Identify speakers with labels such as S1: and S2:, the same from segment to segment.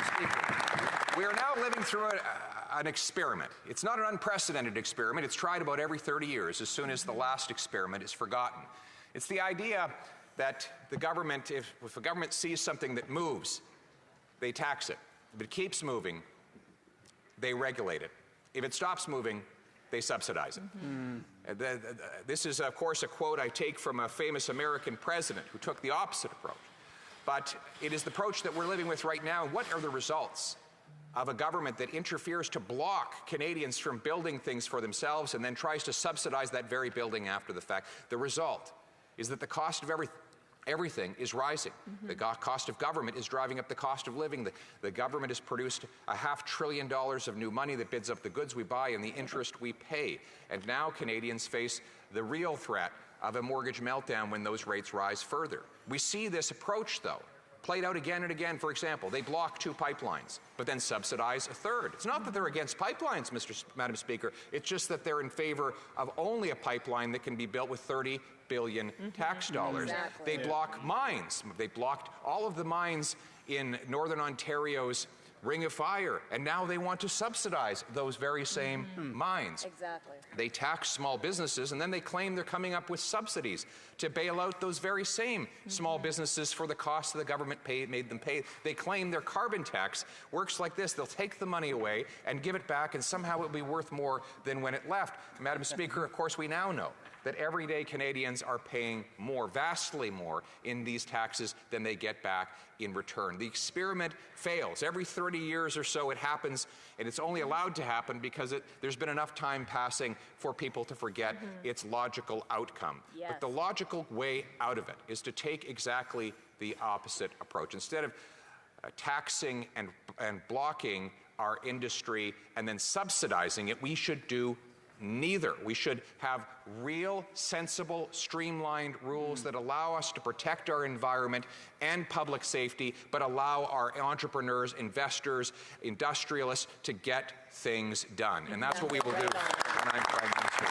S1: Speaker, we are now living through an experiment. It's not an unprecedented experiment. It's tried about every 30 years as soon as the last experiment is forgotten. It's the idea that the government, if a government sees something that moves, they tax it. If it keeps moving, they regulate it. If it stops moving, they subsidize it. This is, of course, a quote I take from a famous American president who took the opposite approach. But it is the approach that we're living with right now. What are the results of a government that interferes to block Canadians from building things for themselves and then tries to subsidize that very building after the fact? The result is that the cost of everything is rising. The cost of government is driving up the cost of living. The government has produced $500 billion of new money that bids up the goods we buy and the interest we pay. And now Canadians face the real threat of a mortgage meltdown when those rates rise further. We see this approach, though, played out again and again. For example, they block 2 pipelines, but then subsidize a third. It's not that they're against pipelines, Madam Speaker. It's just that they're in favor of only a pipeline that can be built with $30 billion tax dollars.
S2: Exactly.
S1: They block mines. They blocked all of the mines in Northern Ontario's Ring of Fire, and now they want to subsidize those very same mines.
S2: Exactly.
S1: They tax small businesses, and then they claim they're coming up with subsidies to bail out those very same small businesses for the cost that the government made them pay. They claim their carbon tax works like this. They'll take the money away and give it back, and somehow it'll be worth more than when it left. Madam Speaker, of course, we now know that everyday Canadians are paying more, vastly more, in these taxes than they get back in return. The experiment fails. Every 30 years or so it happens, and it's only allowed to happen because there's been enough time passing for people to forget its logical outcome.
S2: Yes.
S1: But the logical way out of it is to take exactly the opposite approach. Instead of taxing and blocking our industry and then subsidizing it, we should do neither. We should have real, sensible, streamlined rules that allow us to protect our environment and public safety, but allow our entrepreneurs, investors, industrialists to get things done. And that's what we will do when I'm Prime Minister.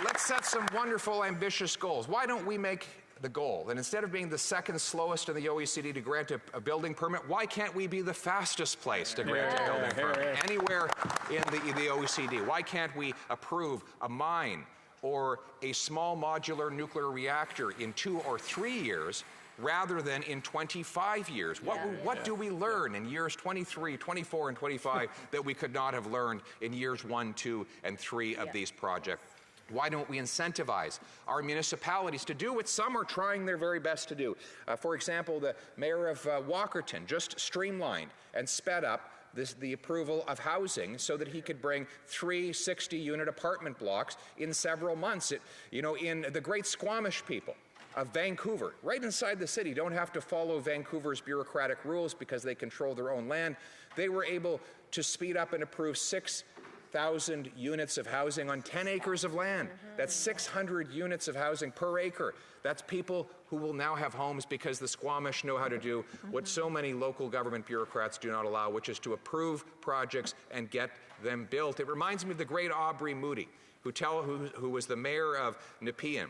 S1: Let's set some wonderful, ambitious goals. Why don't we make the goal that instead of being the second slowest in the OECD to grant a building permit, why can't we be the fastest place to grant a building permit anywhere in the OECD? Why can't we approve a mine or a small modular nuclear reactor in 2 or 3 years rather than in 25 years? What do we learn in years 23, 24, and 25 that we could not have learned in years 1, 2, and 3 of these projects? Why don't we incentivize our municipalities to do what some are trying their very best to do? For example, the mayor of Walkerton just streamlined and sped up the approval of housing so that he could bring 3 60-unit apartment blocks in several months. In the Great Squamish people of Vancouver, right inside the city, don't have to follow Vancouver's bureaucratic rules because they control their own land. They were able to speed up and approve 6,000 units of housing on 10 acres of land. That's 600 units of housing per acre. That's people who will now have homes because the Squamish know how to do what so many local government bureaucrats do not allow, which is to approve projects and get them built. It reminds me of the great Aubrey Moody, who was the mayor of Nepean.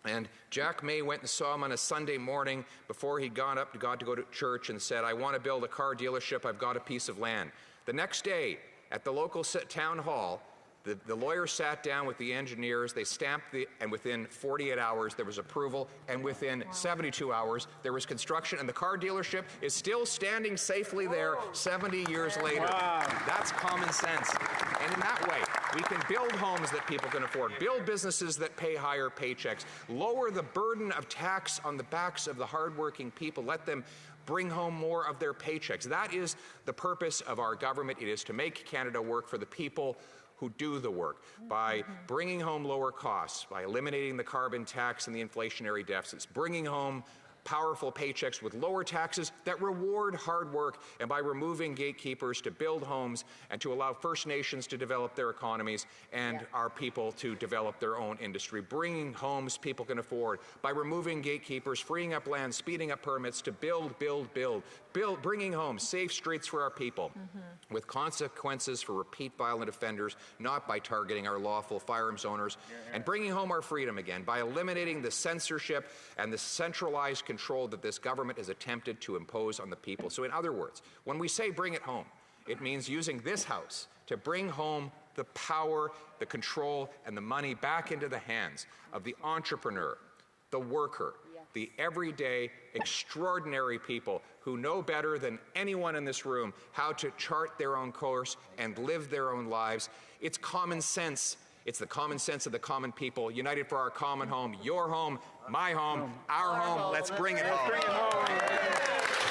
S1: And Jack May went and saw him on a Sunday morning before he'd gone to go to church and said, "I want to build a car dealership. I've got a piece of land." The next day, at the local town hall, the lawyers sat down with the engineers, they stamped and within 48 hours there was approval, and within 72 hours there was construction, and the car dealership is still standing safely there 70 years later. That's common sense. And in that way, we can build homes that people can afford, build businesses that pay higher paychecks, lower the burden of tax on the backs of the hardworking people, let them bring home more of their paychecks. That is the purpose of our government. It is to make Canada work for the people who do the work by bringing home lower costs, by eliminating the carbon tax and the inflationary deficits, bringing home powerful paychecks with lower taxes that reward hard work, and by removing gatekeepers to build homes and to allow First Nations to develop their economies and our people to develop their own industry, bringing homes people can afford, by removing gatekeepers, freeing up land, speeding up permits to build, bringing homes, safe streets for our people, with consequences for repeat violent offenders, not by targeting our lawful firearms owners, and bringing home our freedom again by eliminating the censorship and the centralized control control that this government has attempted to impose on the people. So in other words, when we say bring it home, it means using this House to bring home the power, the control, and the money back into the hands of the entrepreneur, the worker, the everyday, extraordinary people who know better than anyone in this room how to chart their own course and live their own lives. It's common sense. It's the common sense of the common people, united for our common home, your home, my home, our home. Let's bring it home.